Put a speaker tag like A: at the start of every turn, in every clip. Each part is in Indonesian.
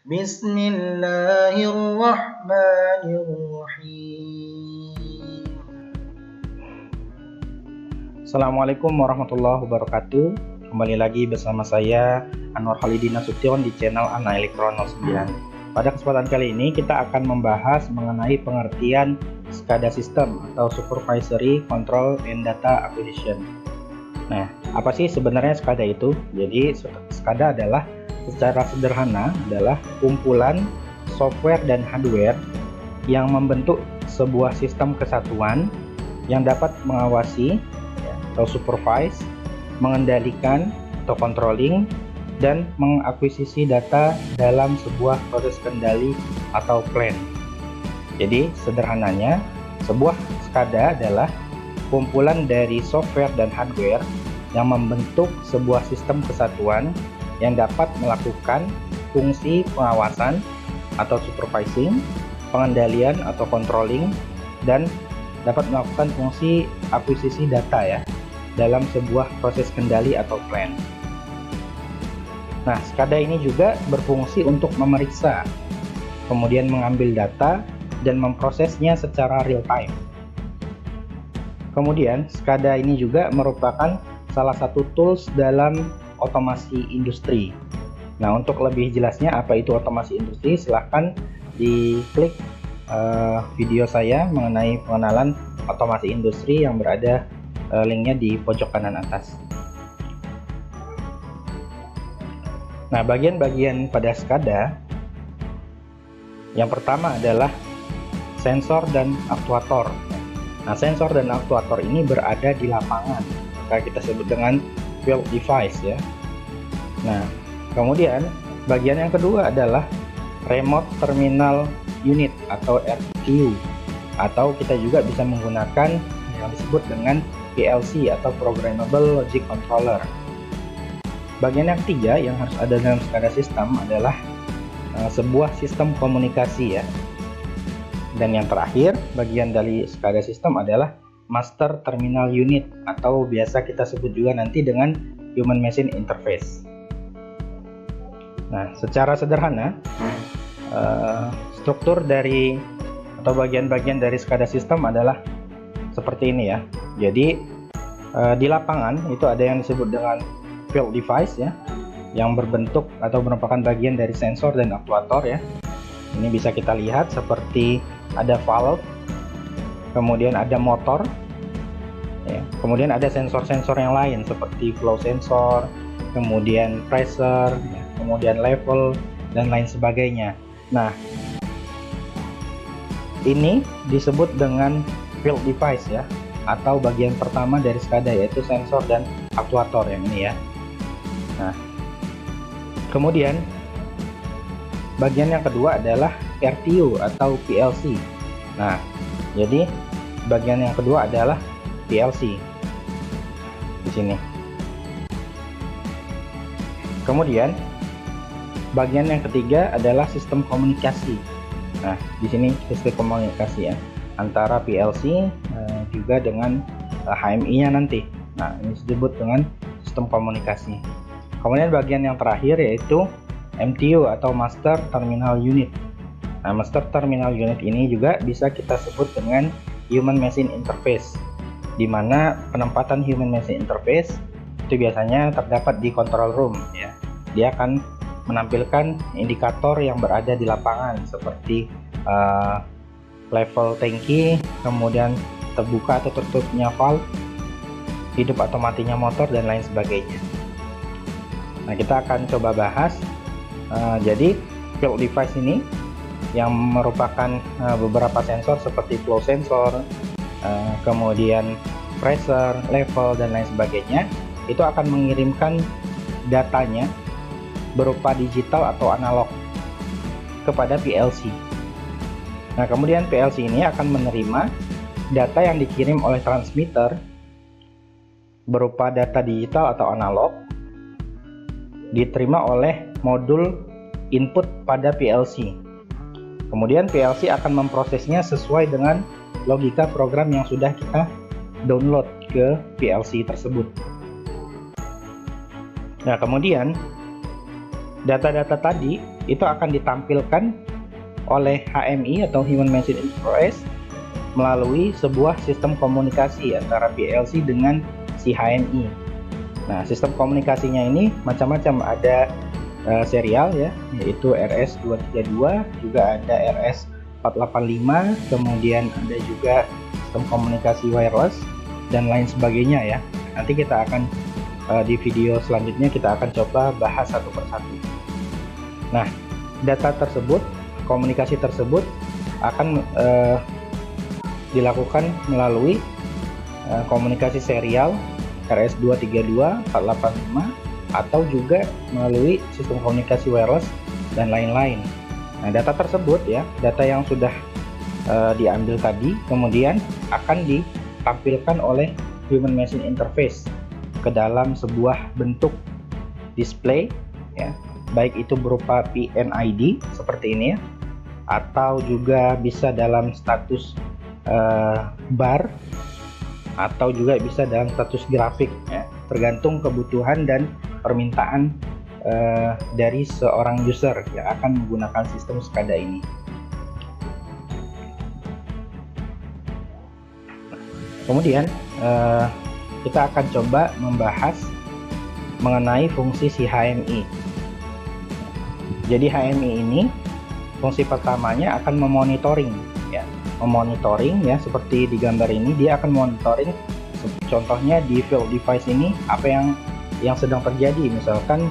A: Bismillahirrahmanirrahim. Assalamualaikum warahmatullahi wabarakatuh. Kembali lagi bersama saya Anwar Khalidi Nasution di channel Ana Elektron 09. Pada kesempatan kali ini kita akan membahas mengenai pengertian SCADA System atau Supervisory Control and Data Acquisition. Nah, apa sih sebenarnya SCADA itu? Jadi SCADA adalah secara sederhana adalah kumpulan software dan hardware yang membentuk sebuah sistem kesatuan yang dapat mengawasi atau supervise, mengendalikan atau controlling, dan mengakuisisi data dalam sebuah proses kendali atau plan. Jadi sederhananya, sebuah SCADA adalah kumpulan dari software dan hardware yang membentuk sebuah sistem kesatuan yang dapat melakukan fungsi pengawasan atau supervising, pengendalian atau controlling, dan dapat melakukan fungsi akuisisi data ya dalam sebuah proses kendali atau plan. Nah, SCADA ini juga berfungsi untuk memeriksa, kemudian mengambil data dan memprosesnya secara real time. Kemudian, SCADA ini juga merupakan salah satu tools dalam otomasi industri. Nah, untuk lebih jelasnya apa itu otomasi industri, silahkan diklik video saya mengenai pengenalan otomasi industri yang berada linknya di pojok kanan atas. Nah, bagian-bagian pada SCADA yang pertama adalah sensor dan aktuator. Nah, sensor dan aktuator ini berada di lapangan, maka kita sebut dengan field device ya. Nah, kemudian bagian yang kedua adalah remote terminal unit atau RTU, atau kita juga bisa menggunakan yang disebut dengan PLC atau Programmable Logic Controller. Bagian yang ketiga yang harus ada dalam SCADA system adalah sebuah sistem komunikasi ya. Dan yang terakhir, bagian dari SCADA system adalah master terminal unit, atau biasa kita sebut juga nanti dengan human machine interface. Nah, secara sederhana struktur dari atau bagian-bagian dari SCADA system adalah seperti ini ya. Jadi di lapangan itu ada yang disebut dengan field device ya, yang berbentuk atau merupakan bagian dari sensor dan aktuator ya. Ini bisa kita lihat seperti ada valve, kemudian ada motor ya, kemudian ada sensor-sensor yang lain seperti flow sensor, kemudian pressure ya, kemudian level dan lain sebagainya. Nah, ini disebut dengan field device ya, atau bagian pertama dari SCADA, yaitu sensor dan aktuator yang ini ya. Nah, kemudian bagian yang kedua adalah RTU atau PLC. Nah, jadi bagian yang kedua adalah PLC di sini. Kemudian bagian yang ketiga adalah sistem komunikasi. Nah, di sini sistem komunikasi ya antara PLC juga dengan HMI-nya nanti. Nah, ini disebut dengan sistem komunikasi. Kemudian bagian yang terakhir yaitu MTU atau Master Terminal Unit. Nah, Master Terminal Unit ini juga bisa kita sebut dengan Human Machine Interface, di mana penempatan Human Machine Interface itu biasanya terdapat di control room ya. Dia akan menampilkan indikator yang berada di lapangan seperti level tangki, kemudian terbuka atau tertutupnya valve, hidup atau matinya motor, dan lain sebagainya. Nah, kita akan coba bahas. Jadi field device ini yang merupakan beberapa sensor seperti flow sensor, kemudian pressure, level, dan lain sebagainya, itu akan mengirimkan datanya berupa digital atau analog kepada PLC. Nah, kemudian PLC ini akan menerima data yang dikirim oleh transmitter berupa data digital atau analog, diterima oleh modul input pada PLC. Kemudian PLC akan memprosesnya sesuai dengan logika program yang sudah kita download ke PLC tersebut. Nah, kemudian data-data tadi itu akan ditampilkan oleh HMI atau Human Machine Interface melalui sebuah sistem komunikasi antara PLC dengan si HMI. Nah, sistem komunikasinya ini macam-macam, ada serial ya, yaitu RS232, juga ada RS485, kemudian ada juga sistem komunikasi wireless dan lain sebagainya ya. Nanti kita akan di video selanjutnya kita akan coba bahas satu persatu. Nah, data tersebut, komunikasi tersebut akan dilakukan melalui komunikasi serial RS232, 485, atau juga melalui sistem komunikasi wireless dan lain-lain. Nah, data tersebut ya, data yang sudah diambil tadi kemudian akan ditampilkan oleh Human Machine Interface ke dalam sebuah bentuk display ya, baik itu berupa PNID seperti ini ya, atau juga bisa dalam status bar, atau juga bisa dalam status grafik ya, tergantung kebutuhan dan permintaan dari seorang user yang akan menggunakan sistem SCADA ini. Kemudian kita akan coba membahas mengenai fungsi si HMI. Jadi HMI ini fungsi pertamanya akan memonitoring ya, memonitoring ya, seperti di gambar ini dia akan monitoring, contohnya di field device ini apa yang sedang terjadi, misalkan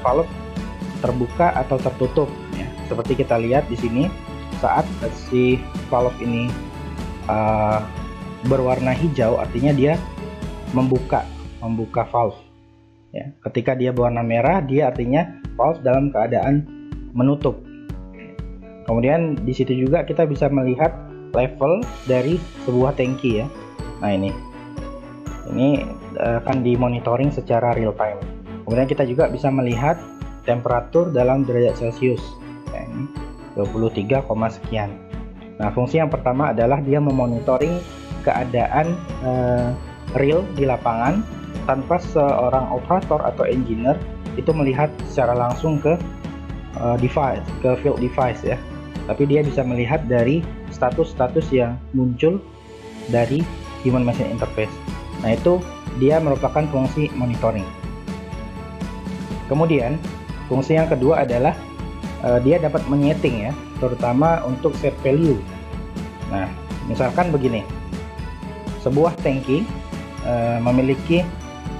A: valve terbuka atau tertutup ya. Seperti kita lihat di sini saat si valve ini berwarna hijau, artinya dia membuka valve ya. Ketika dia berwarna merah, dia artinya valve dalam keadaan menutup. Kemudian di situ juga kita bisa melihat level dari sebuah tangki ya. Nah, ini akan dimonitoring secara real time. Kemudian kita juga bisa melihat temperatur dalam derajat Celcius ya, ini 23, sekian. Nah, fungsi yang pertama adalah dia memonitoring keadaan real di lapangan tanpa seorang operator atau engineer itu melihat secara langsung ke device, ke field device ya. Tapi dia bisa melihat dari status-status yang muncul dari Human Machine Interface. Nah, itu dia merupakan fungsi monitoring. Kemudian fungsi yang kedua adalah dia dapat menyeting ya, terutama untuk set value. Nah, misalkan begini, sebuah tangki memiliki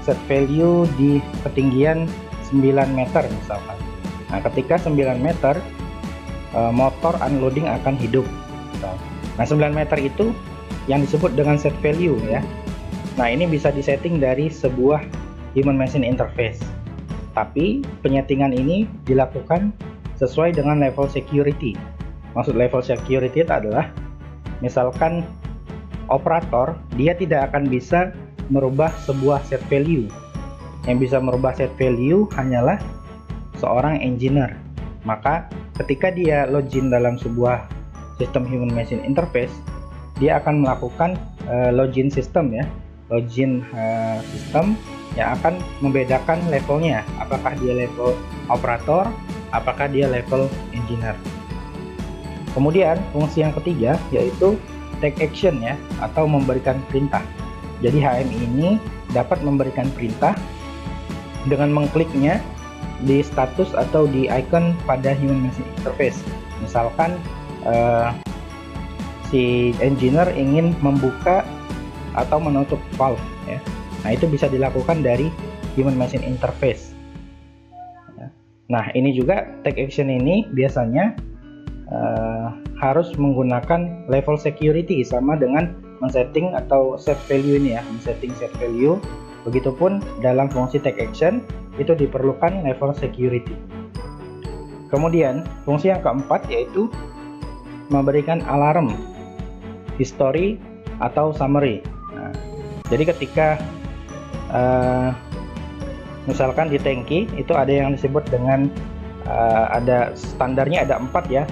A: set value di ketinggian 9 meter misalkan. Nah, ketika 9 meter motor unloading akan hidup. Nah, 9 meter itu yang disebut dengan set value ya. Nah, ini bisa disetting dari sebuah Human Machine Interface. Tapi penyetingan ini dilakukan sesuai dengan level security. Maksud level security itu adalah misalkan operator dia tidak akan bisa merubah sebuah set value. Yang bisa merubah set value hanyalah seorang engineer. Maka ketika dia login dalam sebuah sistem Human Machine Interface, dia akan melakukan login system ya, login system yang akan membedakan levelnya, apakah dia level operator, apakah dia level engineer. Kemudian fungsi yang ketiga yaitu take action ya, atau memberikan perintah. Jadi HMI ini dapat memberikan perintah dengan mengkliknya di status atau di icon pada Human Machine Interface. Misalkan si engineer ingin membuka atau menutup valve ya. Nah, itu bisa dilakukan dari Human Machine Interface ya. Nah, ini juga take action ini biasanya harus menggunakan level security sama dengan men-setting atau set value ini ya, men-setting set value. Begitupun dalam fungsi take action itu diperlukan level security. Kemudian fungsi yang keempat yaitu memberikan alarm, history atau summary. Nah, jadi ketika misalkan di tangki itu ada yang disebut dengan ada standarnya, ada 4 ya.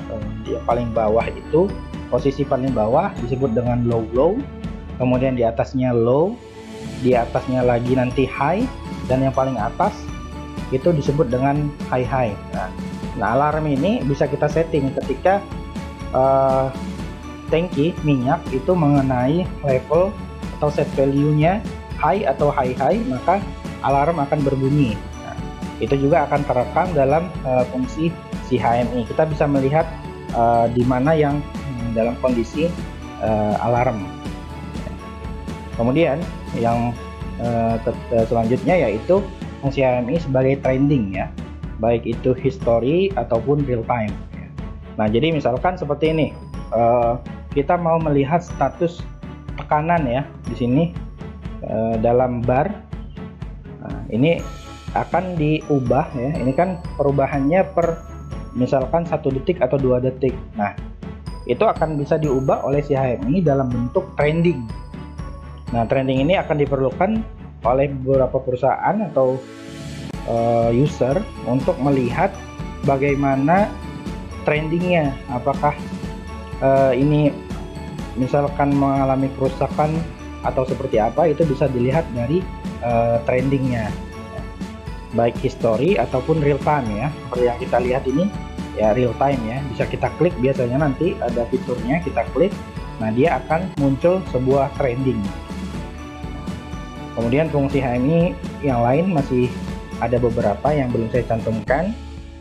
A: Di paling bawah itu, posisi paling bawah disebut dengan low, kemudian di atasnya low, di atasnya lagi nanti high, dan yang paling atas itu disebut dengan high. Nah, Nah, alarm ini bisa kita setting ketika tangki minyak itu mengenai level atau set value-nya high atau high, maka alarm akan berbunyi. Nah, itu juga akan terekam dalam fungsi si HMI. Kita bisa melihat di mana yang dalam kondisi alarm. Kemudian yang selanjutnya yaitu fungsi HMI sebagai trending ya, baik itu history ataupun real time. Nah, jadi misalkan seperti ini, kita mau melihat status tekanan ya di sini dalam bar. Nah, ini akan diubah ya. Ini kan perubahannya per misalkan 1 detik atau 2 detik. Nah, itu akan bisa diubah oleh si HMI dalam bentuk trending. Nah, trending ini akan diperlukan oleh beberapa perusahaan atau user untuk melihat bagaimana trendingnya, apakah ini misalkan mengalami kerusakan atau seperti apa, itu bisa dilihat dari trendingnya, baik history ataupun real time ya. Seperti yang kita lihat ini ya, real time ya, bisa kita klik, biasanya nanti ada fiturnya, kita klik, nah dia akan muncul sebuah trending. Kemudian fungsi HMI yang lain masih ada beberapa yang belum saya cantumkan.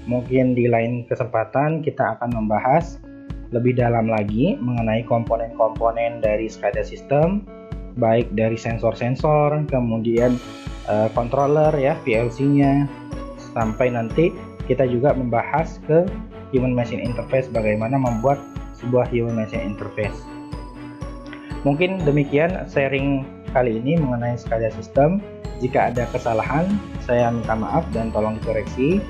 A: Mungkin di lain kesempatan kita akan membahas lebih dalam lagi mengenai komponen-komponen dari SCADA system, baik dari sensor-sensor, kemudian controller ya, PLC-nya, sampai nanti kita juga membahas ke human machine interface, bagaimana membuat sebuah human machine interface. Mungkin demikian sharing kali ini mengenai SCADA system. Jika ada kesalahan, saya minta maaf dan tolong dikoreksi.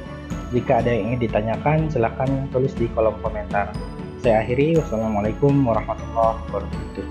A: Jika ada yang ingin ditanyakan, silahkan tulis di kolom komentar. Saya akhiri, wassalamualaikum warahmatullahi wabarakatuh.